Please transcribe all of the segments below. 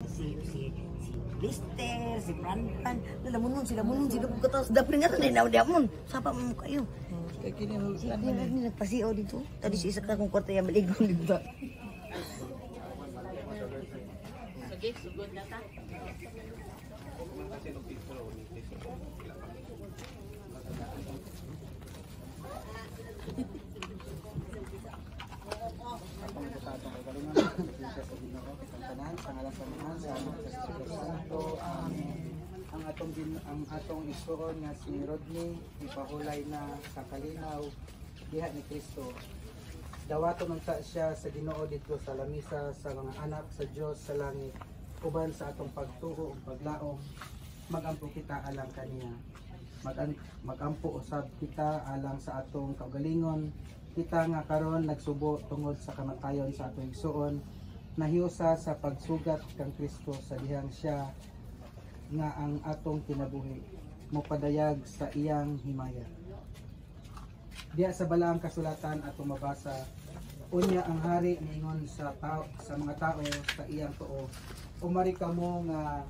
si Lister, si Prantan, lamunon sila pagkatapos dapin nga rin na diamon. Sapa mo kayo. Kaya kinahulugan Hindi na nagpasiyaw dito. Tadi si isa ka kung kwarta yung maligong dito. Sige, sugod na ta. Ang atong isuon nga si Rodney ipahulay na sa kalinaw diha ni Kristo. Dawaton man siya sa Ginoo dito sa lamisa sa mga anak sa Dios sa langit. Uban sa atong pagtuo ug paglaom, magampo kita alang kaniya. Magampo usab kita alang sa atong kaugalingon. Kita nga karon nagsubo tungod sa kamatayon sa atong igsuon, nahiusa sa pagsugat kang Kristo sa dihang siya nga ang atong kinabuhi mopadayag sa iyang himaya. Diya sa balaang kasulatan atong mabasa, unya ang hari niingon sa mga tao sa iyang tuo, umari kamo nga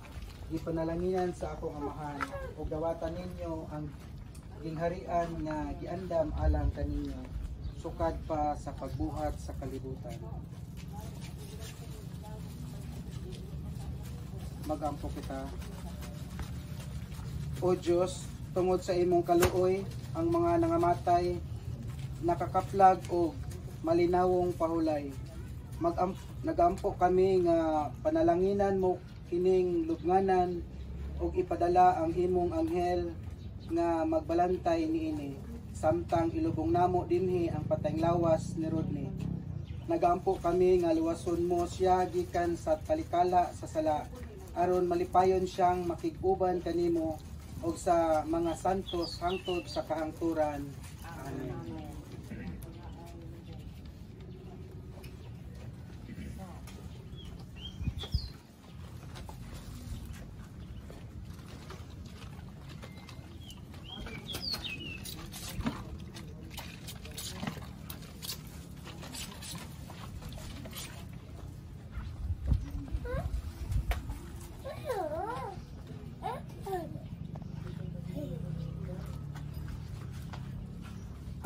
ipanalanginan sa akong amahan ug dawatan ninyo ang gingharian nga giandam alang kaninyo sukad pa sa pagbuhat sa kalibutan. Magampo kita. O Diyos, tungod sa imong kaluoy, ang mga nangamatay, nakakaplag o malinawong pahulay. Nagampo kami nga panalanginan mo kining lubnganan o ipadala ang imong anghel nga magbalantay niini. Samtang ilubong namo dinhi ang patayng lawas ni Rodney. Nagampo kami nga luwason mo siya gikan sa talikala sa sala, aron malipayon siyang makig-uban kanimo o sa mga santos hangtod sa kahangturan. Amen.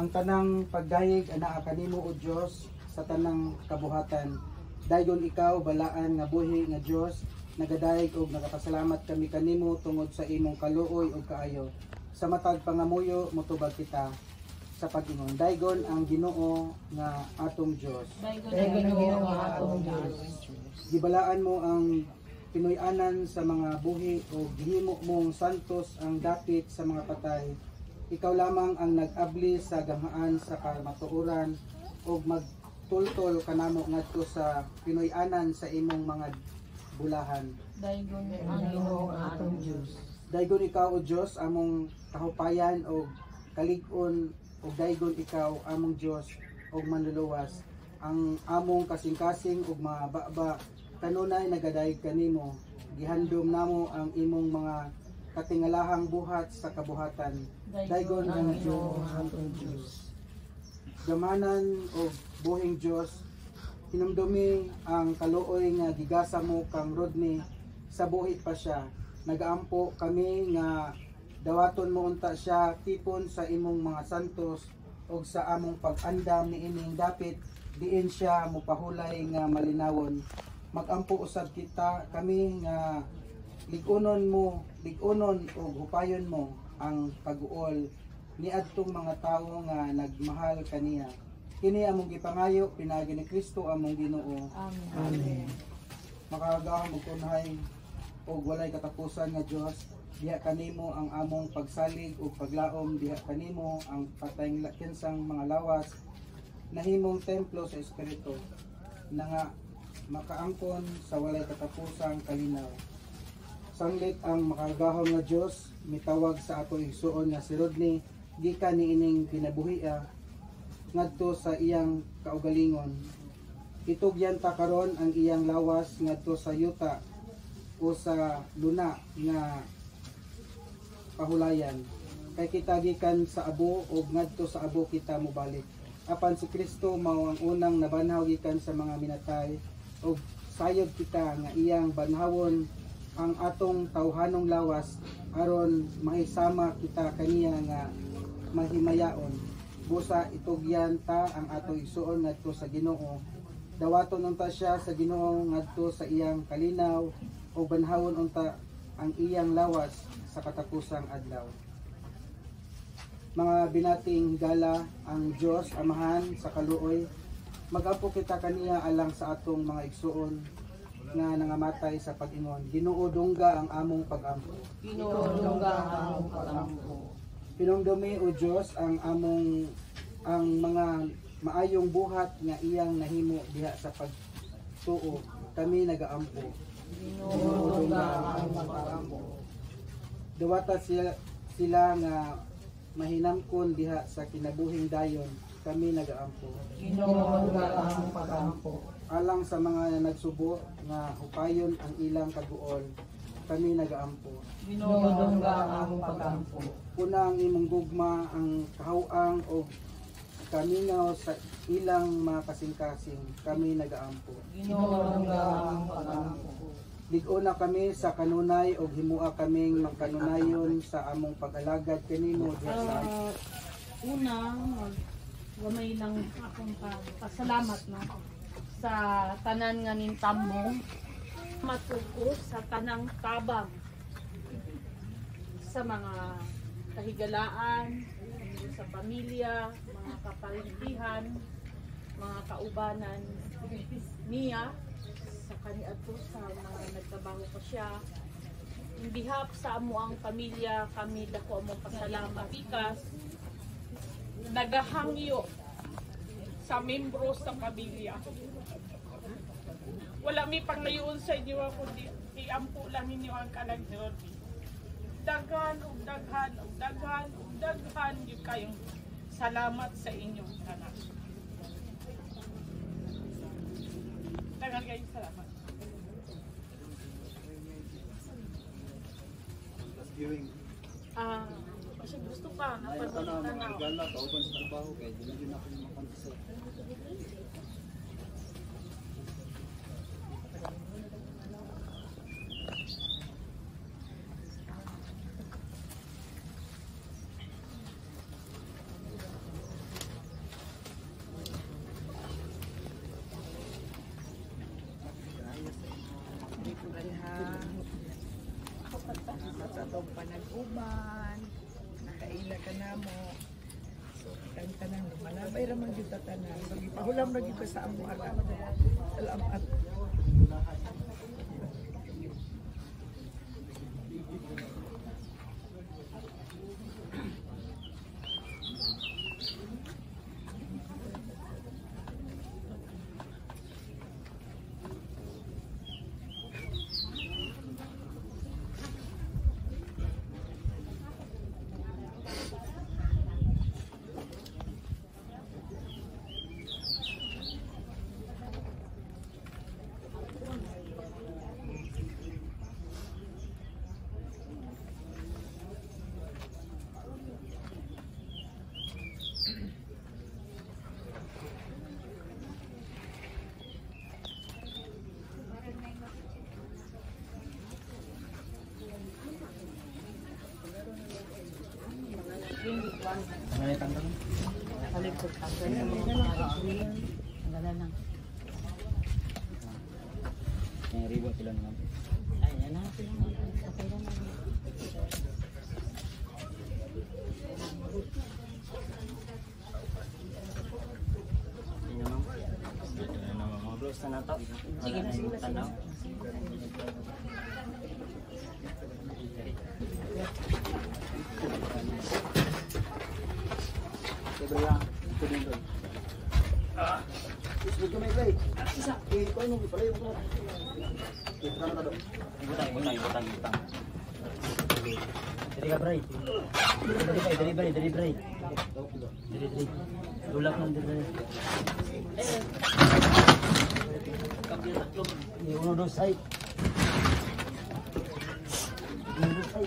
Ang tanang pagdayeg anaa kanimo o Dios sa tanang kabuhatan. Dayon ikaw balaan nga buhi nga Dios, nagadayeg og nagapasalamat kami kanimo tungod sa imong kaluoy ug kaayo. Sa matag pangamuyo motubag kita sa pag-ingon. Daygon ang Ginoo nga atong Dios. Daygon ang Ginoo nga atong Dios. Gibalaan mo ang pinuy-anan sa mga buhi o gihimo mong santos ang dapit sa mga patay. Ikaw lamang ang nag-abli sa gamahan sa kamatuoran o magtultol kanamo ngadto sa pinuy-anan sa imong mga bulahan. Daygon ang Ginoo nga atong Dios. Daygon ikaw o Dios among kahupayan o kalig-on o daygon ikaw among Dios o manluluwas. Ang among kasing-kasing ug mababa kanunay nagadayeg kanimo. Gihandom namo ang imong mga katingalahang buhat sa kabuhatan. Daygon ang Ginoo atong Dios. Gamanan o buhing Dios, hinumdumi ang kaluoy nga gigasa mo kang Rodney sa buhi pa siya. Nagaampo kami nga dawaton mo unta siya tipon sa imong mga santos o sa among pag-andam niining dapit diin siya mopahulay nga malinawon. Magampo usab kita kami nga ligunon o hupayon mo ang pag-uol ni adtong mga tawo nga nagmahal kaniya. Kini among gipangayo pinagi ni Kristo among Ginoo. Amen. Amen. Makagahom og kunhay og walay katapusan nga Dios, diha kanimo ang among pagsalig ug paglaom, diha kanimo ang patayng kinsang mga lawas nahimong templo sa Espiritu na nga makaangkon sa walay katapusang kalinaw. Sanglit ang makagahom nga Dios mitawag sa atong igsuon nga si Rodney gikan niining kinabuhia ngadto sa iyang kaugalingon. Itugyan ta karon ang iyang lawas ngadto sa yuta o sa luna nga pahulayan. Kay kita gikan sa abo o ngadto sa abo kita mobalik. Apan si Kristo mao ang unang nabanhaw gikan sa mga minatay o sayod kita nga iyang banhawon ang atong tawhanong lawas aron mahisama kita kaniya nga mahimayaon. Busa itugyan ta ang atong igsuon ngadto sa Ginoo. Dawaton unta siya sa Ginoo ngadto sa iyang kalinaw ug banhawon unta ang iyang lawas sa katapusang adlaw. Mga binating gala ang Dios Amahan sa kaluoy, mag-apo kita kaniya alang sa atong mga igsuon nga nangamatay sa pag-ingon. Ginoo dungga ang among pag-ampo. Ginoo dungga ang among pag-ampo. Pinungdumi o Dios ang mga maayong buhat nga iyang nahimo diha sa pagtuo. Kami nagaampo. Ginoo dungga ang among pag-ampo. Dawata sila nga mahinamkon diha sa kinabuhing dayon. Kami nagaampo. Ginoo dungga ang among pag-ampo. Alang sa mga nagsubo nga hupayon ang ilang kaguol, kami nagaampo. Ginoo dungga ang among pag-ampo. Una ang imong gugma ang kahaw-ang o kaminaw sa ilang mga kasing-kasing, kami nagaampo. Ginoo dungga ang among pag-ampo. Lig-una kami sa kanunay o himua kaming magkanunayon sa among pag-alagad kanimo diha sa Una, gamay lang akong pasalamat no sa tanan nga nintamo, matuko sa tanang tabang sa mga kahigalaan sa pamilya, mga kaparintihan, mga kaubanan niya sa kaniadto sa mga nagtrabaho ko siya. In behalf sa amo ang pamilya, kami dako among pasalamat pikas nagahangyo sa membro sa pamilya. Wala mi panglayon sa inyo kundi iampo lang ninyo ang kalagdon. Daghan ug daghan ug daghan ug daghan gyud kayong salamat sa inyong tanan. Daghan kayong salamat. Kasi gusto pa napatuloy na gala kauban sa trabaho kay dili na ako makansa. Sa itong panag-uban, nakaila ka na mo. So, kitang tanang, malabay ramang yung tatanan. So, ipahulam na dito sa among alam. Salamat. Tulak ng diri. Ni uno dos ay. Uno dos ay.